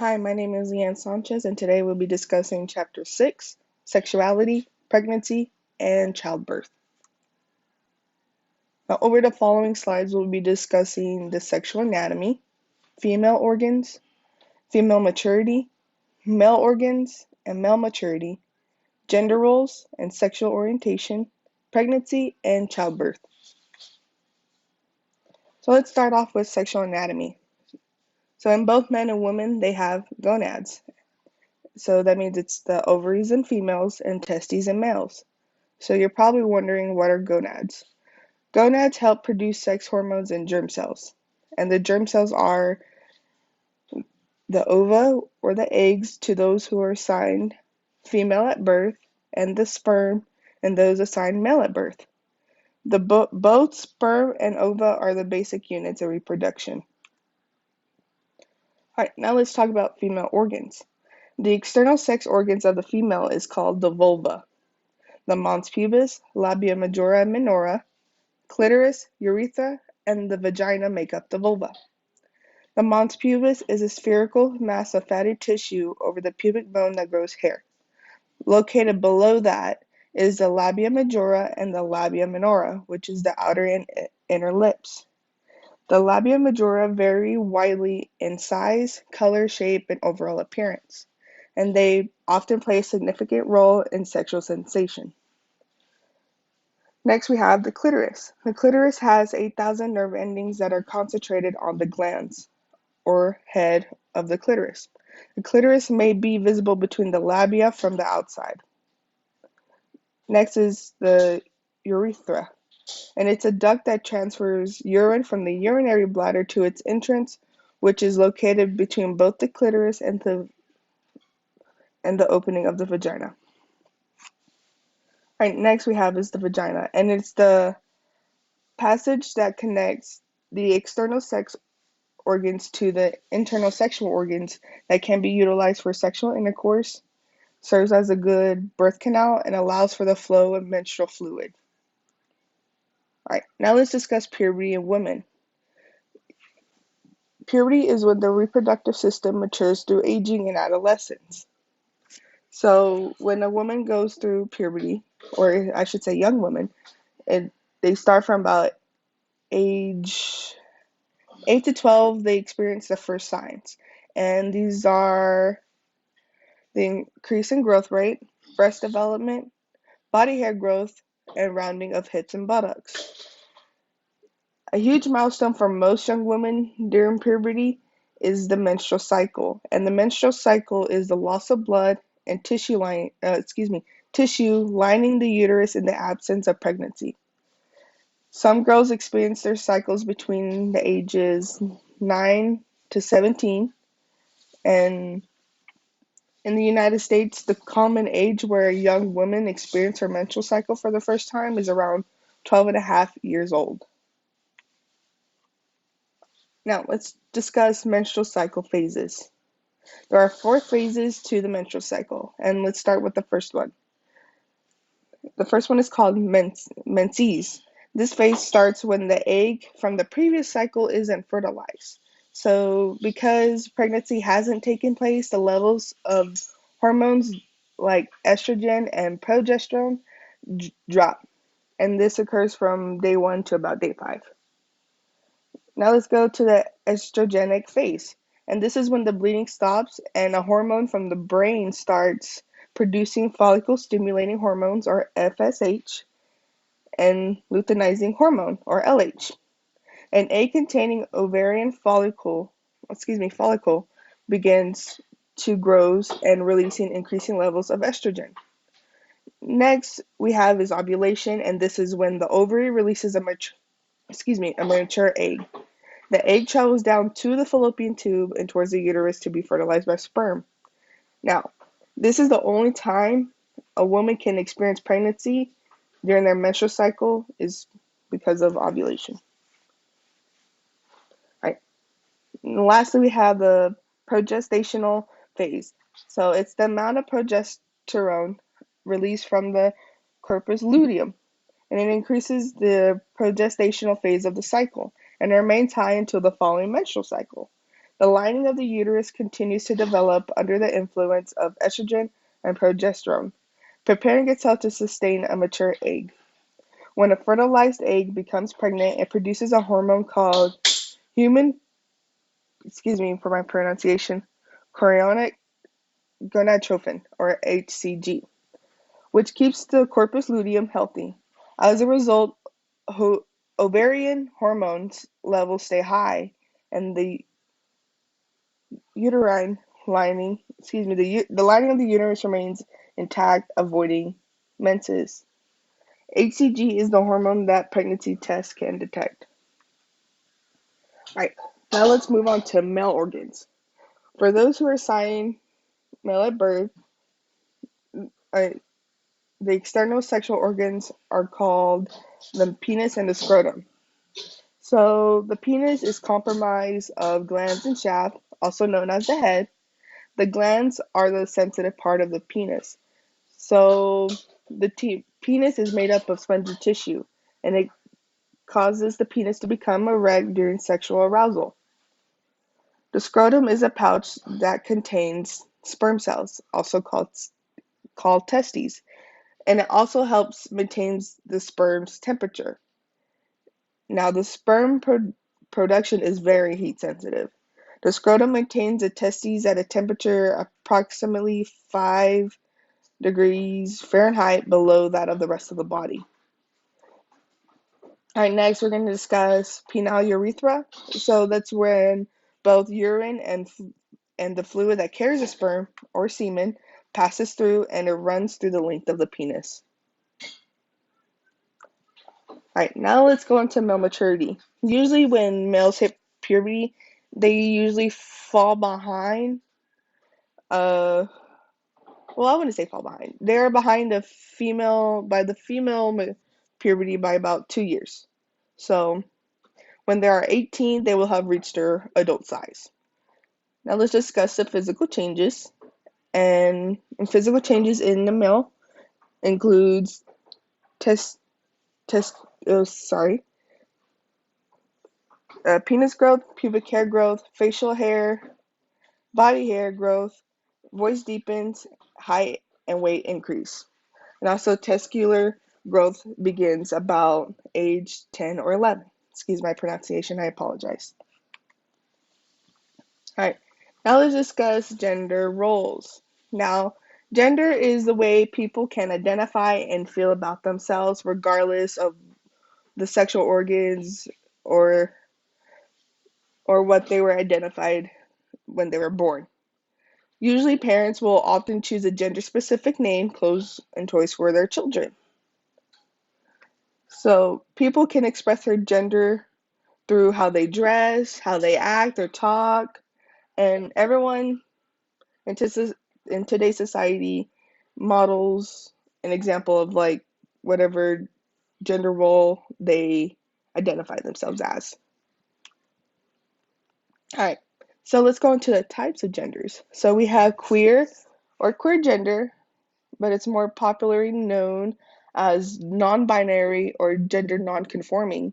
Hi, my name is Leanne Sanchez, and today we'll be discussing Chapter 6, Sexuality, Pregnancy, and Childbirth. Now, over the following slides, we'll be discussing the sexual anatomy, female organs, female maturity, male organs and male maturity, gender roles and sexual orientation, pregnancy, and childbirth. So let's start off with sexual anatomy. So in both men and women, they have gonads. So that means it's the ovaries in females and testes in males. So you're probably wondering, what are gonads? Gonads help produce sex hormones in germ cells. And the germ cells are the ova or the eggs to those who are assigned female at birth, and the sperm and those assigned male at birth. Both sperm and ova are the basic units of reproduction. Alright, now let's talk about female organs. The external sex organs of the female is called the vulva. The mons pubis, labia majora and minora, clitoris, urethra, and the vagina make up the vulva. The mons pubis is a spherical mass of fatty tissue over the pubic bone that grows hair. Located below that is the labia majora and the labia minora, which is the outer and inner lips. The labia majora vary widely in size, color, shape, and overall appearance, and they often play a significant role in sexual sensation. Next, we have the clitoris. The clitoris has 8,000 nerve endings that are concentrated on the glans, or head of the clitoris. The clitoris may be visible between the labia from the outside. Next is the urethra, and it's a duct that transfers urine from the urinary bladder to its entrance, which is located between both the clitoris and the opening of the vagina. All right, next we have is the vagina, and it's the passage that connects the external sex organs to the internal sexual organs that can be utilized for sexual intercourse, serves as a good birth canal, and allows for the flow of menstrual fluid. All right, now let's discuss puberty in women. Puberty is when the reproductive system matures through aging and adolescence. So when a woman goes through puberty, or I should say young women, they start from about age 8 to 12, they experience the first signs. And these are the increase in growth rate, breast development, body hair growth, and rounding of hips and buttocks. A huge milestone for most young women during puberty is the menstrual cycle. And the menstrual cycle is the loss of blood and tissue lining the uterus in the absence of pregnancy. Some girls experience their cycles between the ages 9 to 17, and in the United States, the common age where a young woman experiences her menstrual cycle for the first time is around 12 and a half years old. Now, let's discuss menstrual cycle phases. There are 4 phases to the menstrual cycle, and let's start with the first one. The first one is called menses. This phase starts when the egg from the previous cycle isn't fertilized. So because pregnancy hasn't taken place, the levels of hormones like estrogen and progesterone drop. And this occurs from day 1 to about day 5. Now let's go to the estrogenic phase. And this is when the bleeding stops and a hormone from the brain starts producing follicle stimulating hormones, or FSH, and luteinizing hormone, or LH. An egg containing ovarian follicle begins to grow and releasing increasing levels of estrogen. Next we have is ovulation, and this is when the ovary releases a mature egg. The egg travels down to the fallopian tube and towards the uterus to be fertilized by sperm. Now, this is the only time a woman can experience pregnancy during their menstrual cycle is because of ovulation. All right. And lastly, we have the progestational phase. So it's the amount of progesterone released from the corpus luteum, and it increases the progestational phase of the cycle and remains high until the following menstrual cycle. The lining of the uterus continues to develop under the influence of estrogen and progesterone, preparing itself to sustain a mature egg. When a fertilized egg becomes pregnant, it produces a hormone called human, excuse me for my pronunciation, chorionic gonadotropin, or HCG, which keeps the corpus luteum healthy. As a result, ovarian hormones levels stay high, and the uterine lining, the lining of the uterus remains intact, avoiding menses. HCG is the hormone that pregnancy tests can detect. All right, now let's move on to male organs. For those who are assigned male at birth, uh, the external sexual organs are called the penis and the scrotum. So the penis is comprised of glands and shaft, also known as the head. The glands are the sensitive part of the penis. So the penis is made up of spongy tissue, and it causes the penis to become erect during sexual arousal. The scrotum is a pouch that contains sperm cells, also called testes, and it also helps maintains the sperm's temperature. Now, the sperm production is very heat sensitive. The scrotum maintains the testes at a temperature approximately 5 degrees Fahrenheit below that of the rest of the body. All right, next we're going to discuss penile urethra. So that's when both urine and the fluid that carries the sperm or semen passes through, and it runs through the length of the penis. All right, now let's go into male maturity. Usually when males hit puberty, they usually fall behind, well, I wouldn't say fall behind. They're behind the female puberty by about 2 years. So when they are 18, they will have reached their adult size. Now let's discuss the physical changes. And physical changes in the male includes test test sorry penis growth, pubic hair growth, facial hair, body hair growth, voice deepens, height and weight increase. And also testicular growth begins about age 10 or 11. Excuse my pronunciation, I apologize. All right, now let's discuss gender roles. Now, gender is the way people can identify and feel about themselves regardless of the sexual organs or what they were identified when they were born. Usually parents will often choose a gender-specific name, clothes, and toys for their children. So people can express their gender through how they dress, how they act or talk, and everyone in, in today's society models an example of like whatever gender role they identify themselves as. All right, so let's go into the types of genders. So we have queer or queer gender, but it's more popularly known as non-binary or gender non-conforming.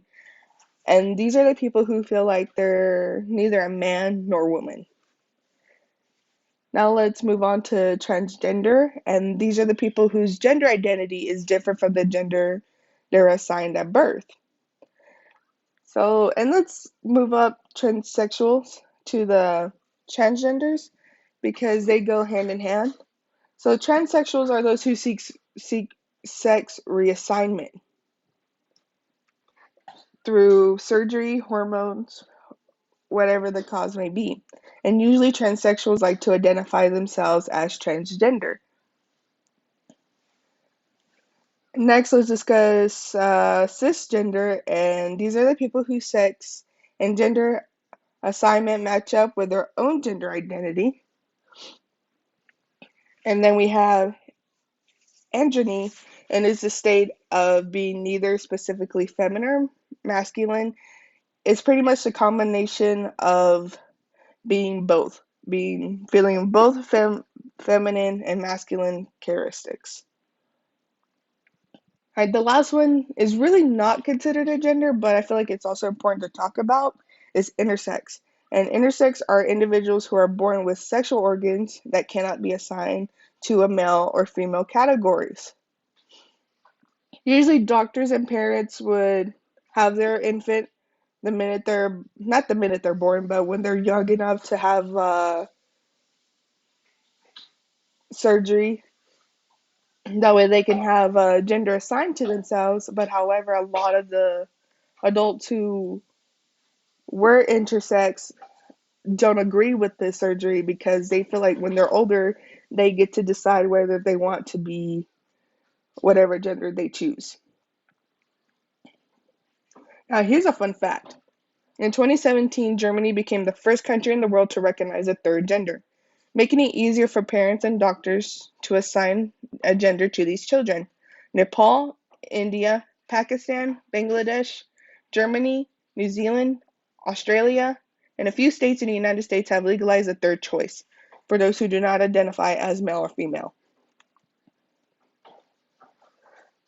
And these are the people who feel like they're neither a man nor woman. Now let's move on to transgender, and these are the people whose gender identity is different from the gender they're assigned at birth. So, and let's move up transsexuals to the transgenders because they go hand in hand. So, transsexuals are those who seek sex reassignment through surgery, hormones, whatever the cause may be. And usually transsexuals like to identify themselves as transgender. Next, let's discuss cisgender, and these are the people whose sex and gender assignment match up with their own gender identity. And then we have androgyny, and is the state of being neither specifically feminine or masculine. It's pretty much a combination of being both, feeling both feminine and masculine characteristics. All right, the last one is really not considered a gender, but I feel like it's also important to talk about, is intersex. And intersex are individuals who are born with sexual organs that cannot be assigned to a male or female categories. Usually doctors and parents would have their infant the minute they're, not the minute they're born, but when they're young enough to have surgery. That way they can have a gender assigned to themselves. But however, a lot of the adults who were intersex don't agree with this surgery because they feel like when they're older, they get to decide whether they want to be whatever gender they choose. Now, here's a fun fact. In 2017, Germany became the first country in the world to recognize a third gender, making it easier for parents and doctors to assign a gender to these children. Nepal, India, Pakistan, Bangladesh, Germany, New Zealand, Australia, and a few states in the United States have legalized a third choice for those who do not identify as male or female.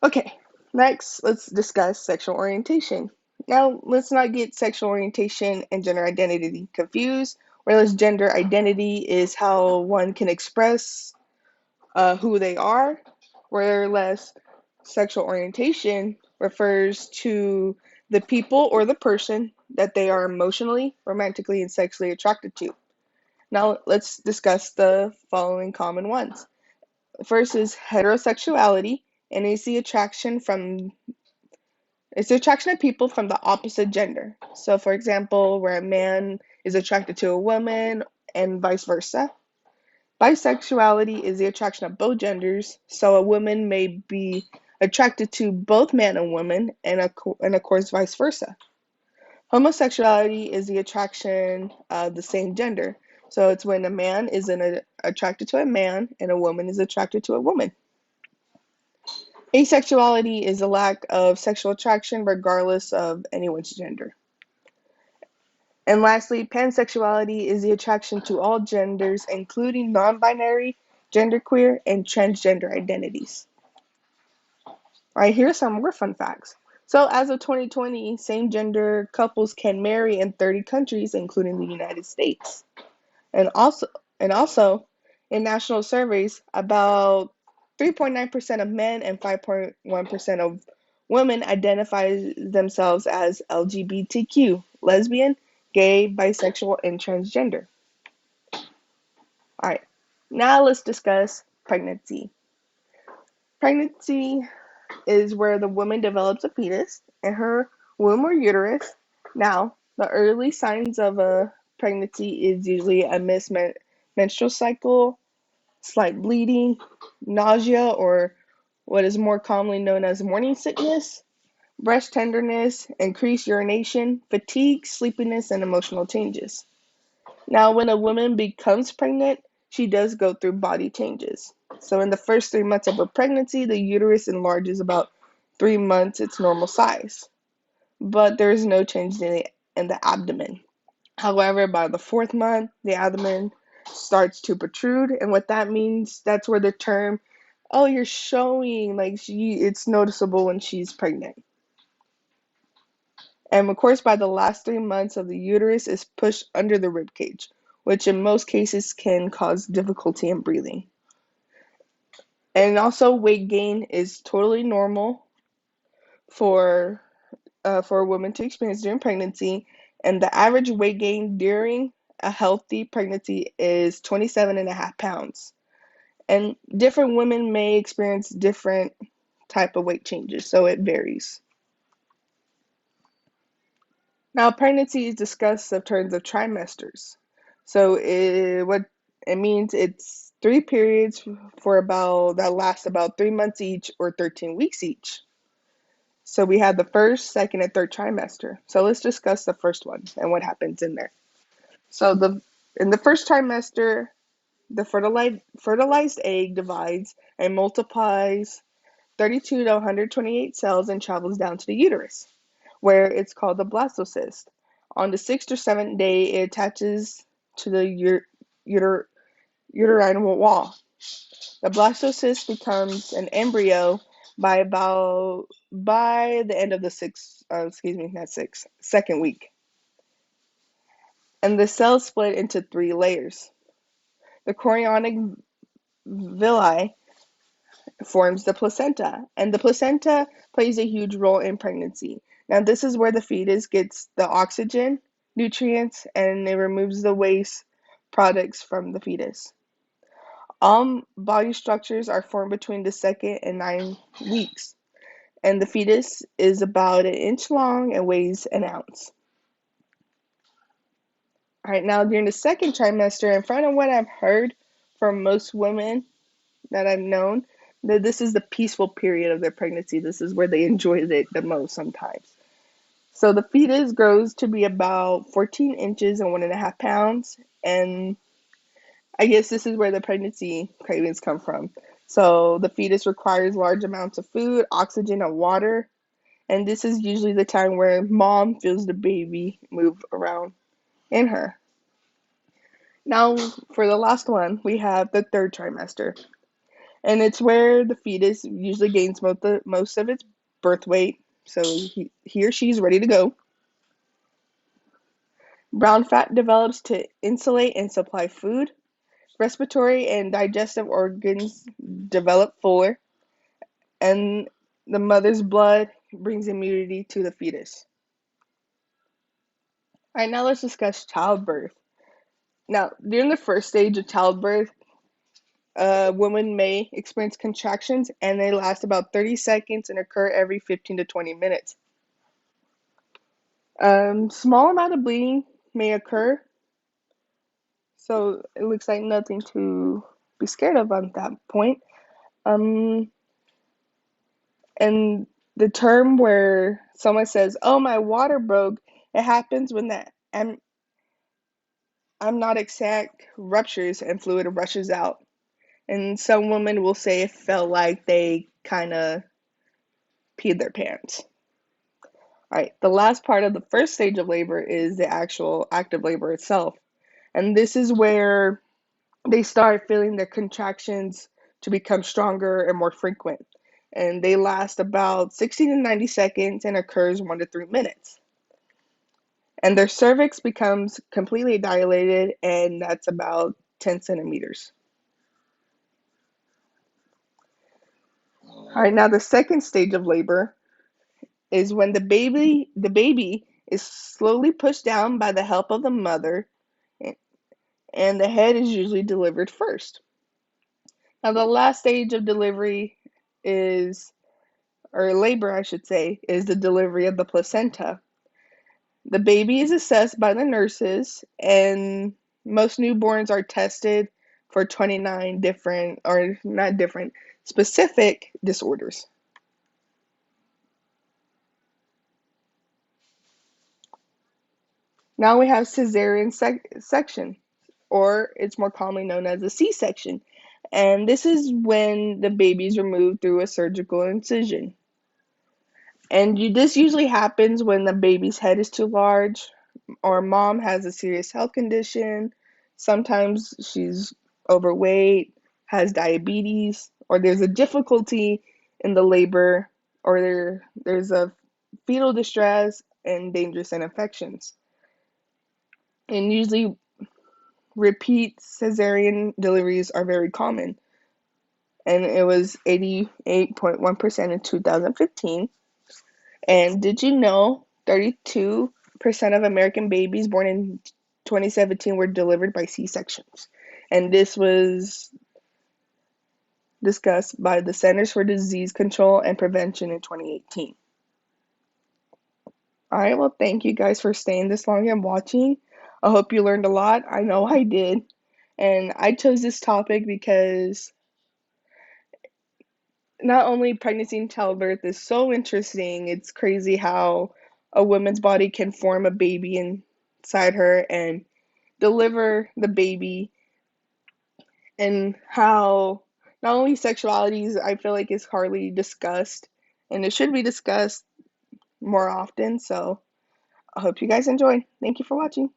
Okay, next let's discuss sexual orientation. Now, let's not get sexual orientation and gender identity confused. Whereas gender identity is how one can express who they are, whereas sexual orientation refers to the people or the person that they are emotionally, romantically, and sexually attracted to. Now, let's discuss the following common ones. First is heterosexuality, and it's the attraction of people from the opposite gender. So, for example, where a man is attracted to a woman and vice versa. Bisexuality is the attraction of both genders, so a woman may be attracted to both man and woman, and of course, vice versa. Homosexuality is the attraction of the same gender, so it's when a man is attracted to a man and a woman is attracted to a woman. Asexuality is a lack of sexual attraction regardless of anyone's gender. And lastly, pansexuality is the attraction to all genders, including non-binary, genderqueer, and transgender identities. All right, here's some more fun facts. So, as of 2020, same-gender couples can marry in 30 countries, including the United States. And also, in national surveys, about 3.9% of men and 5.1% of women identify themselves as LGBTQ, lesbian, gay, bisexual, and transgender. All right, now let's discuss pregnancy. Pregnancy is where the woman develops a fetus in her womb or uterus. Now, the early signs of a pregnancy is usually a missed menstrual cycle, slight bleeding, nausea, or what is more commonly known as morning sickness, breast tenderness, increased urination, fatigue, sleepiness, and emotional changes. Now, when a woman becomes pregnant, she does go through body changes. So, in the first 3 months of her pregnancy, the uterus enlarges about 3 months its normal size, but there is no change in the abdomen. However, by the fourth month, the abdomen starts to protrude, and what that means, that's where the term, "Oh, you're showing," it's noticeable when she's pregnant. And of course, by the last 3 months of the uterus is pushed under the rib cage, which in most cases can cause difficulty in breathing. And also, weight gain is totally normal for a woman to experience during pregnancy, and the average weight gain during a healthy pregnancy is 27.5 pounds. And different women may experience different type of weight changes, so it varies. Now, pregnancy is discussed in terms of trimesters. So what it means, it's 3 periods for about that last about 3 months each or 13 weeks each. So we have the first, second, and third trimester. So let's discuss the first one and what happens in there. So in the first trimester, the fertilized egg divides and multiplies 32 to 128 cells and travels down to the uterus, where it's called the blastocyst. On the sixth or seventh day, it attaches to the uterine wall. The blastocyst becomes an embryo by the end of the second week. And the cells split into three layers. The chorionic villi forms the placenta, and the placenta plays a huge role in pregnancy. Now, this is where the fetus gets the oxygen, nutrients, and it removes the waste products from the fetus. All body structures are formed between the second and 9 weeks, and the fetus is about an inch long and weighs an ounce. All right, now during the second trimester, in front of what I've heard from most women that I've known, that this is the peaceful period of their pregnancy. This is where they enjoy it the most sometimes. So the fetus grows to be about 14 inches and 1.5 pounds, and I guess this is where the pregnancy cravings come from. So the fetus requires large amounts of food, oxygen, and water, and this is usually the time where mom feels the baby move around in her. Now, for the last one, we have the third trimester, and it's where the fetus usually gains most of its birth weight, so he or she's ready to go. Brown fat develops to insulate and supply food. Respiratory and digestive organs develop fuller, and the mother's blood brings immunity to the fetus. All right, now let's discuss childbirth. Now, during the first stage of childbirth, a woman may experience contractions and they last about 30 seconds and occur every 15 to 20 minutes. Small amount of bleeding may occur, so it looks like nothing to be scared of on that point. Um, and the term where someone says, "Oh, my water broke," it happens when the amniotic sac ruptures and fluid rushes out. And some women will say it felt like they kind of peed their pants. All right, the last part of the first stage of labor is the actual active labor itself. And this is where they start feeling their contractions to become stronger and more frequent. And they last about 60 to 90 seconds and occurs 1 to 3 minutes. And their cervix becomes completely dilated, and that's about 10 centimeters. All right, now the second stage of labor is when the baby is slowly pushed down by the help of the mother, and the head is usually delivered first. Now the last stage of delivery is, or labor I should say, is the delivery of the placenta. The baby is assessed by the nurses, and most newborns are tested for 29 different, or not different, specific disorders. Now we have cesarean section, or it's more commonly known as a C-section. And this is when the baby is removed through a surgical incision. And this usually happens when the baby's head is too large, or mom has a serious health condition. Sometimes she's overweight, has diabetes, or there's a difficulty in the labor, or there's a fetal distress and dangerous infections. And usually repeat cesarean deliveries are very common. And it was 88.1% in 2015. And did you know 32% of American babies born in 2017 were delivered by C-sections? And this was discussed by the Centers for Disease Control and Prevention in 2018. All right, well, thank you guys for staying this long and watching. I hope you learned a lot. I know I did. And I chose this topic because not only pregnancy and childbirth is so interesting, it's crazy how a woman's body can form a baby inside her and deliver the baby, and how not only sexuality is, I feel like, is hardly discussed, and it should be discussed more often. So I hope you guys enjoy. Thank you for watching.